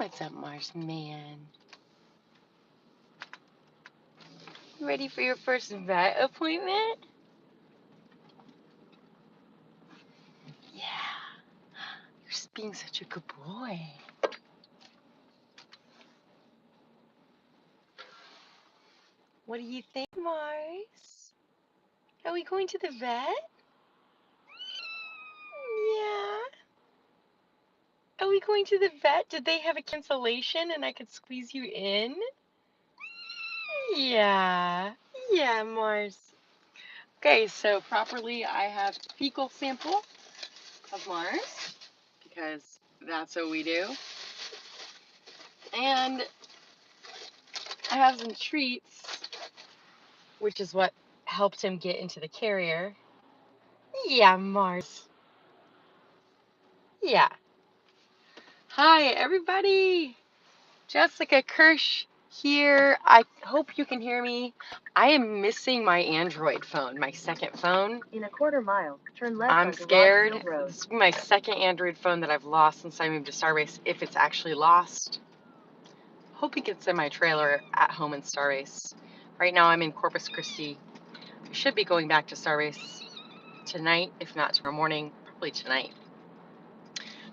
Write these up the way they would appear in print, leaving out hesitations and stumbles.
What's up, Mars man? Ready for your first vet appointment? Yeah. You're being such a good boy. What do you think, Mars? Are we going to the vet? Yeah. Are we going to the vet? Did they have a cancellation and I could squeeze you in? Yeah. Yeah, Mars. Okay, so properly I have fecal sample of Mars because that's what we do. And I have some treats, which is what helped him get into the carrier. Yeah, Mars. Yeah. Hi, everybody. Jessica Kirsh here. I hope you can hear me. I am missing my Android phone, my second phone. In a quarter mile, turn left I'm onto scared. Brownsville Road. This will be my second Android phone that I've lost since I moved to Starbase, if it's actually lost. Hope it gets in my trailer at home in Starbase. Right now I'm in Corpus Christi. I should be going back to Starbase tonight, if not tomorrow morning, probably tonight.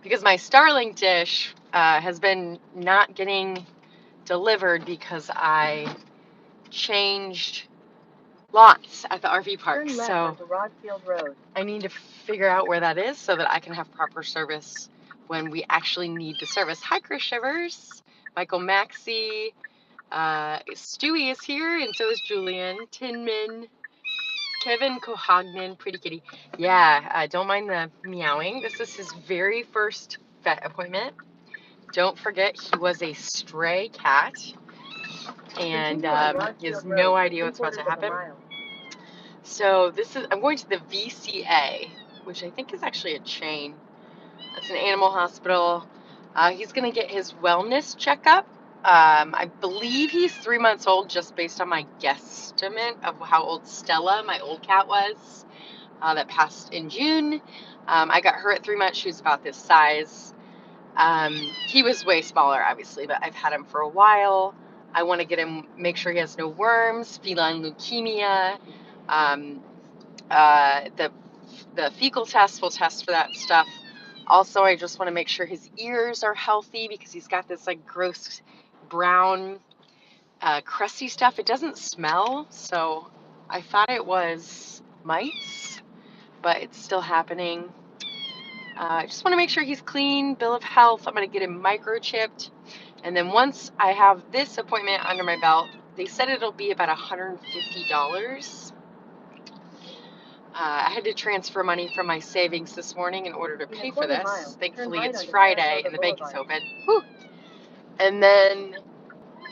Because my Starlink dish has been not getting delivered because I changed lots at the RV park. Turn left So onto Brownsville Road. I need to figure out where that is so that I can have proper service when we actually need the service. Hi, Chris Shivers, Michael Maxey, Stewie is here, and so is Julian, Tinman, Kevin Kohagnan, pretty kitty. Yeah, don't mind the meowing. This is his very first vet appointment. Don't forget, he was a stray cat, and he has no idea what's about to happen. So I'm going to the VCA, which I think is actually a chain. It's an animal hospital. He's going to get his wellness checkup. I believe he's 3 months old, just based on my guesstimate of how old Stella, my old cat, was, that passed in June. I got her at 3 months. She was about this size. He was way smaller, obviously, but I've had him for a while. I want to get him, make sure he has no worms, feline leukemia. The fecal test will test for that stuff. Also, I just want to make sure his ears are healthy because he's got this like gross brown crusty stuff. It doesn't smell, so I thought it was mites, but it's still happening. I just want to make sure he's clean, bill of health. I'm going to get him microchipped. And then once I have this appointment under my belt, they said it'll be about $150. I had to transfer money from my savings this morning in order to pay for this. Thankfully, it's Friday and the bank is open. Whew. And then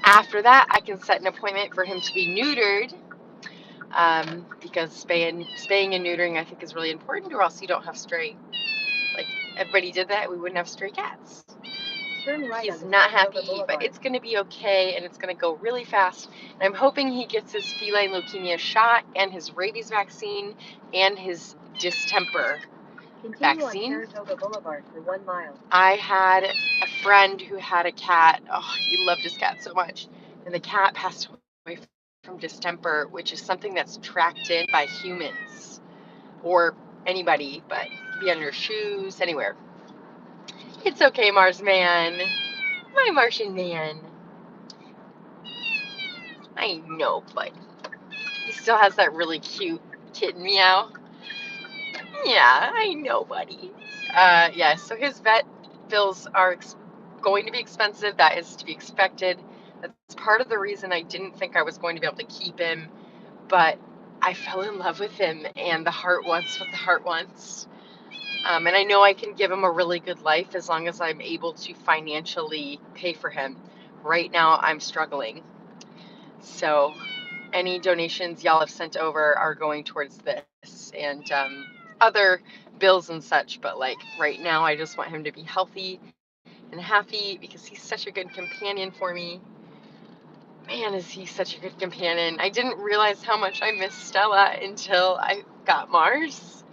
after that, I can set an appointment for him to be neutered, because spaying and neutering, I think, is really important, or else you don't have stray. Like, everybody did that, we wouldn't have stray cats. He's not happy, but it's going to be okay, and it's going to go really fast. And I'm hoping he gets his feline leukemia shot and his rabies vaccine and his distemper vaccine. Boulevard for 1 mile. I had a friend who had a cat. Oh, he loved his cat so much. And the cat passed away from distemper, which is something that's tracked in by humans or anybody, but it could be on your shoes, anywhere. It's okay, Mars man. My Martian man. I know, but he still has that really cute kitten meow. Yeah, I know, buddy. Yeah, so his vet bills are going to be expensive. That is to be expected. That's part of the reason I didn't think I was going to be able to keep him, but I fell in love with him, and the heart wants what the heart wants. And I know I can give him a really good life as long as I'm able to financially pay for him. Right now, I'm struggling. So any donations y'all have sent over are going towards this and other bills and such. But like right now, I just want him to be healthy and happy because he's such a good companion for me. Man, is he such a good companion. I didn't realize how much I missed Stella until I got Mars.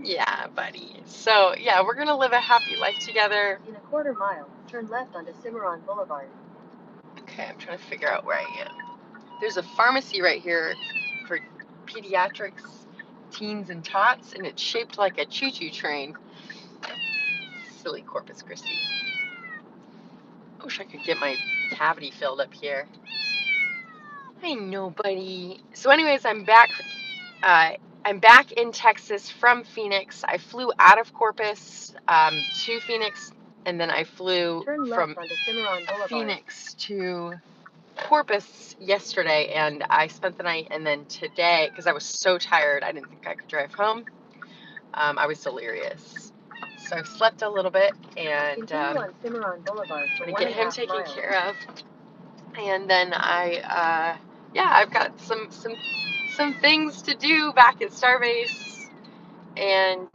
Yeah, buddy. So, yeah, we're going to live a happy life together. In a quarter mile, turn left onto Cimarron Boulevard. Okay, I'm trying to figure out where I am. There's a pharmacy right here for pediatrics, teens, and tots, and it's shaped like a choo-choo train. Silly Corpus Christi. I wish I could get my cavity filled up here. I know, buddy. So anyways, I'm back. I'm back in Texas from Phoenix. I flew out of Corpus to Phoenix, and then I flew Turn from left onto Cimarron Boulevard. Phoenix to Corpus yesterday, and I spent the night. And then today, because I was so tired, I didn't think I could drive home. I was delirious. So I slept a little bit, and Continue on Cimarron Boulevard for I'm gonna get him 1.5 taken miles. care of. And then I've got some things to do back at Starbase. And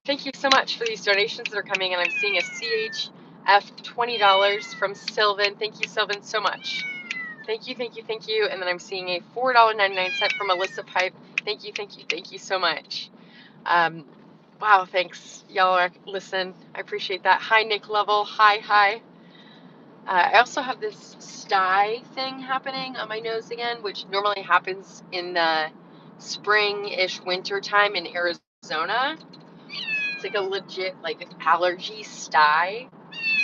thank you so much for these donations that are coming. And I'm seeing a CHF $20 from Sylvan. Thank you, Sylvan, so much. Thank you, thank you, thank you. And then I'm seeing a $4.99 from Alyssa Pipe. Thank you, thank you, thank you so much. Wow, thanks. Y'all are listen. I appreciate that. Hi, Nick Level. Hi. I also have this sty thing happening on my nose again, which normally happens in the spring-ish winter time in Arizona. It's like a legit allergy sty.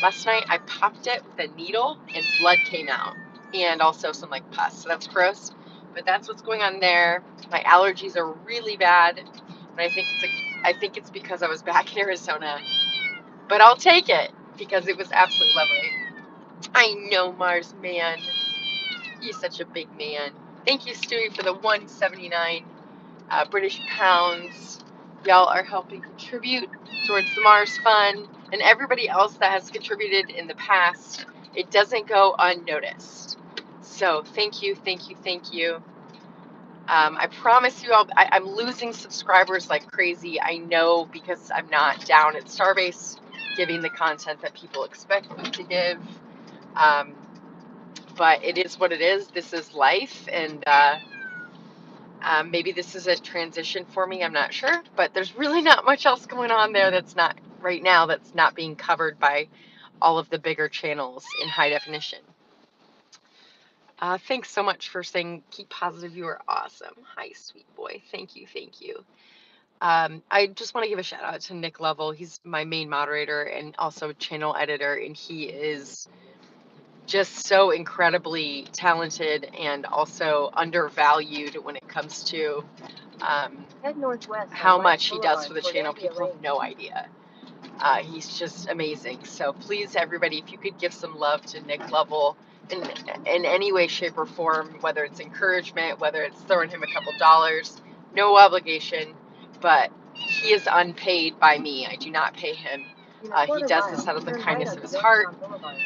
Last night I popped it with a needle and blood came out, and also some pus. So that's gross. But that's what's going on there. My allergies are really bad, and I think it's because I was back in Arizona. But I'll take it because it was absolutely lovely. I know, Mars man. He's such a big man. Thank you, Stewie, for the 179 British pounds. Y'all are helping contribute towards the Mars Fund, and everybody else that has contributed in the past. It doesn't go unnoticed. So thank you. I promise you, I'm losing subscribers like crazy. I know, because I'm not down at Starbase giving the content that people expect me to give. But it is what it is. This is life, and maybe this is a transition for me. I'm not sure, but there's really not much else going on there that's not right now that's not being covered by all of the bigger channels in high definition. Thanks so much for saying keep positive. You are awesome. Hi, sweet boy. Thank you. I just want to give a shout out to Nick Level. He's my main moderator and also channel editor, and he is just so incredibly talented and also undervalued when it comes to Head northwest how on much he Boulevard does for the toward channel. India People Lake. have no idea. He's just amazing. So please, everybody, if you could give some love to Nick Level in any way, shape, or form, whether it's encouragement, whether it's throwing him a couple dollars, no obligation, but he is unpaid by me. I do not pay him. He does this out of the kindness of his heart,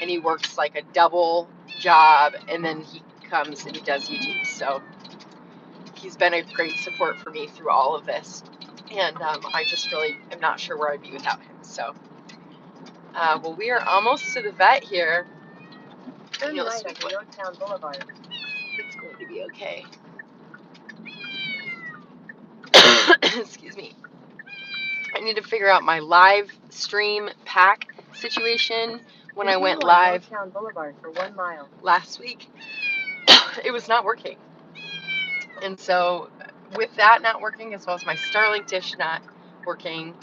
and he works like a double job, and then he comes and he does YouTube. So he's been a great support for me through all of this, and I just really am not sure where I'd be without him. So, well, we are almost to the vet here. Turn right onto Yorktown Boulevard. It's going to be okay. Excuse me. I need to figure out my live stream pack situation. When I went live Yorktown Boulevard for 1 mile. last week, it was not working. And so with that not working, as well as my Starlink dish not working,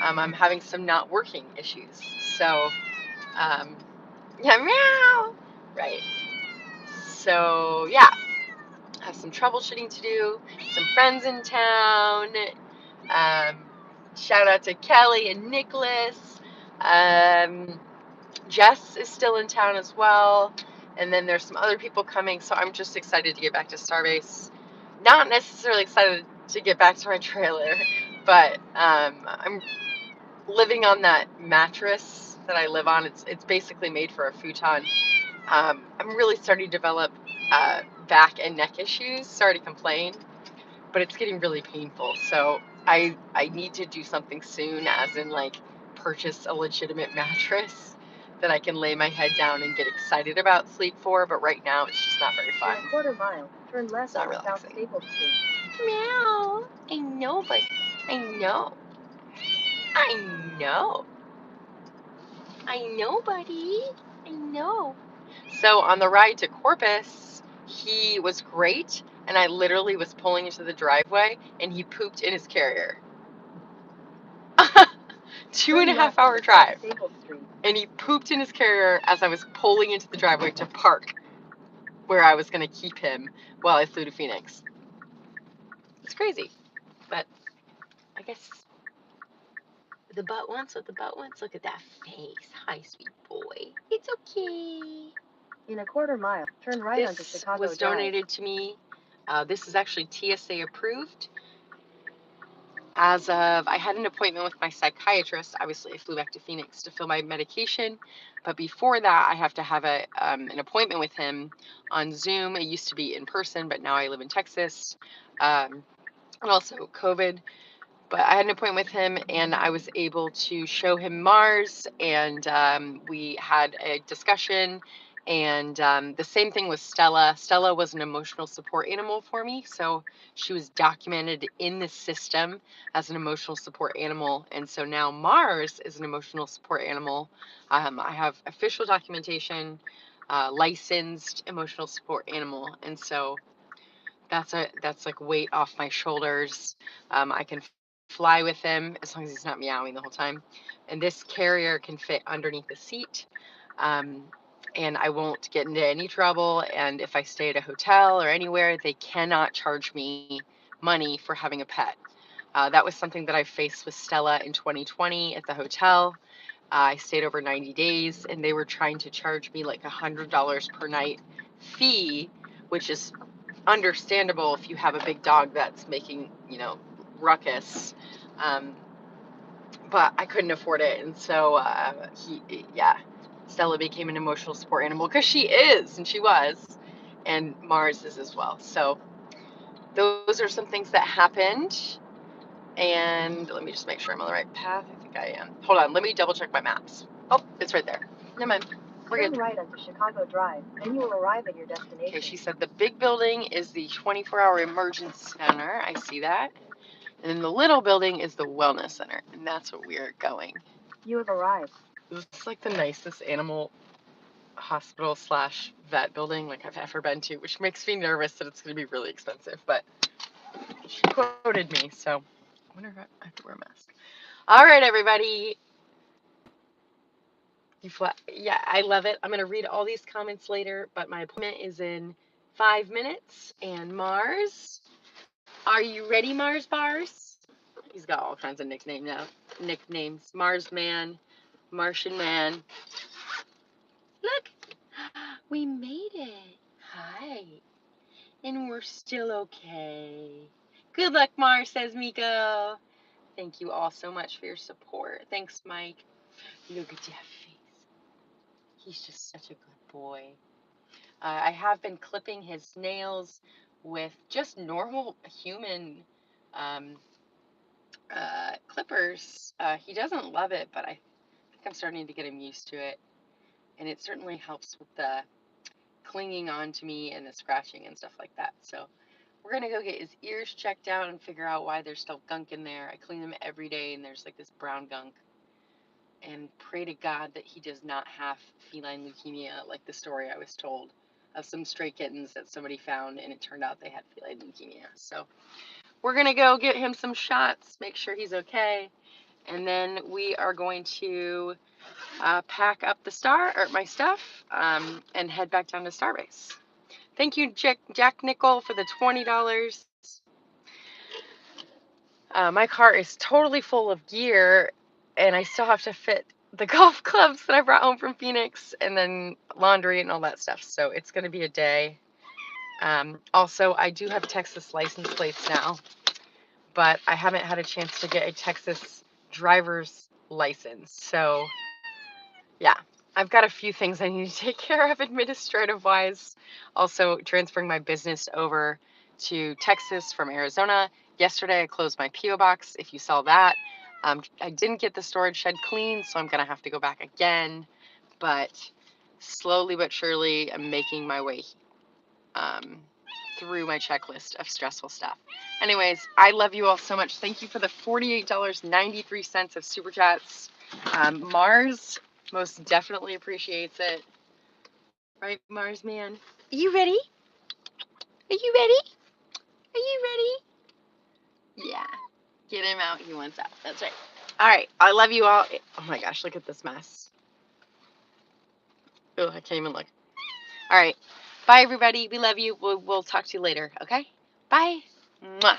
I'm having some not working issues. So, yeah, meow. Right. So, yeah, I have some troubleshooting to do. Some friends in town. Shout out to Kelly and Nicholas. Jess is still in town as well. And then there's some other people coming. So I'm just excited to get back to Starbase. Not necessarily excited to get back to my trailer, but I'm living on that mattress that I live on. It's basically made for a futon. I'm really starting to develop back and neck issues. Sorry to complain, but it's getting really painful. So I need to do something soon, as in purchase a legitimate mattress that I can lay my head down and get excited about sleep for. But right now it's just not very fun. In a quarter mile, turn left on South Staples Street. Meow. I know, but I know. I know. I know, buddy. I know. So on the ride to Corpus, he was great, and I literally was pulling into the driveway, and he pooped in his carrier. 2.5-hour drive. And he pooped in his carrier as I was pulling into the driveway to park where I was going to keep him while I flew to Phoenix. It's crazy, but I guess the butt wants what the butt wants. Look at that face. Hi, sweet boy. It's okay. In a quarter mile, turn right onto Chicago Drive. This was donated to me. This is actually TSA approved. As of, I had an appointment with my psychiatrist. Obviously, I flew back to Phoenix to fill my medication. But before that, I have to have an appointment with him on Zoom. It used to be in person, but now I live in Texas. And also COVID. But I had an appointment with him, and I was able to show him Mars, and we had a discussion. And the same thing with Stella. Stella was an emotional support animal for me, so she was documented in the system as an emotional support animal. And so now Mars is an emotional support animal. I have official documentation, licensed emotional support animal, and so that's like weight off my shoulders. I can fly with him as long as he's not meowing the whole time. And this carrier can fit underneath the seat. And I won't get into any trouble. And if I stay at a hotel or anywhere, they cannot charge me money for having a pet. That was something that I faced with Stella in 2020 at the hotel. I stayed over 90 days, and they were trying to charge me like $100 per night fee, which is understandable if you have a big dog that's making, ruckus. But I couldn't afford it. And so, Stella became an emotional support animal because she is, and she was, and Mars is as well. So those are some things that happened. And let me just make sure I'm on the right path. I think I am. Hold on. Let me double check my maps. Oh, it's right there. Never mind. We're good. Turn right onto Chicago Drive, then you will arrive at your destination. Okay, she said the big building is the 24-hour emergency center. I see that. And then the little building is the wellness center, and that's where we're going. You have arrived. This is like the nicest animal hospital / vet building like I've ever been to, which makes me nervous that it's going to be really expensive. But she quoted me, so I wonder if I have to wear a mask. All right, everybody. Yeah, I love it. I'm going to read all these comments later, but my appointment is in 5 minutes. And Mars, are you ready, Mars Bars? He's got all kinds of nicknames. Mars Man, Martian Man. Look, we made it. Hi. And we're still okay. Good luck, Mars, says Miko. Thank you all so much for your support. Thanks, Mike. Look at that face. He's just such a good boy. I have been clipping his nails with just normal human clippers. He doesn't love it, but I think I'm starting to get him used to it. And it certainly helps with the clinging on to me and the scratching and stuff like that. So we're going to go get his ears checked out and figure out why there's still gunk in there. I clean them every day, and there's like this brown gunk. And pray to God that he does not have feline leukemia, like the story I was told of some stray kittens that somebody found, and it turned out they had feline leukemia. So we're going to go get him some shots, make sure he's okay, and then we are going to pack up my stuff and head back down to Starbase. Thank you, Jack Nickel, for the $20. My car is totally full of gear, and I still have to fit the golf clubs that I brought home from Phoenix, and then laundry and all that stuff. So it's going to be a day. Also, I do have Texas license plates now, but I haven't had a chance to get a Texas driver's license. So, yeah, I've got a few things I need to take care of administrative wise. Also, transferring my business over to Texas from Arizona. Yesterday, I closed my P.O. box. If you saw that, I didn't get the storage shed clean, so I'm going to have to go back again. But slowly but surely, I'm making my way through my checklist of stressful stuff. Anyways, I love you all so much. Thank you for the $48.93 of Super Chats. Mars most definitely appreciates it. Right, Mars man? Are you ready? Are you ready? Are you ready? Yeah. Get him out. He wants out. That's right. All right. I love you all. Oh my gosh, look at this mess. Oh, I can't even look. All right. Bye, everybody. We love you. We'll talk to you later, okay? Bye. Mwah.